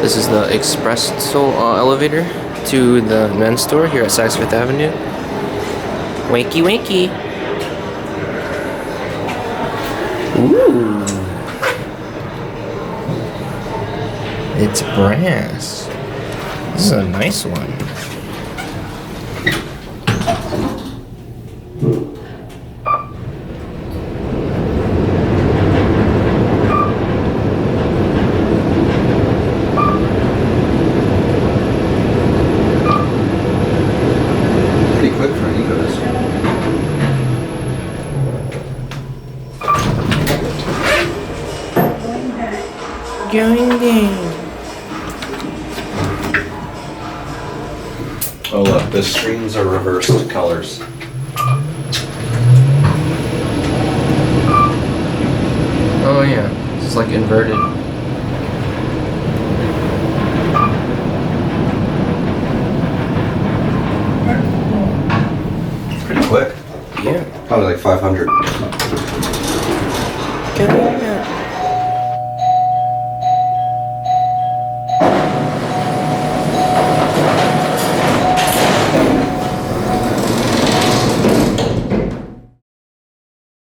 This is the espresso elevator to the men's store here at Saks Fifth Avenue. Wakey wakey. Ooh. It's brass. This is a nice one. Pretty quick for an EcoDisc. Going down. Oh look, the screens are reversed colors. Oh yeah, it's like inverted. Pretty quick. Yeah. Probably like 500. Going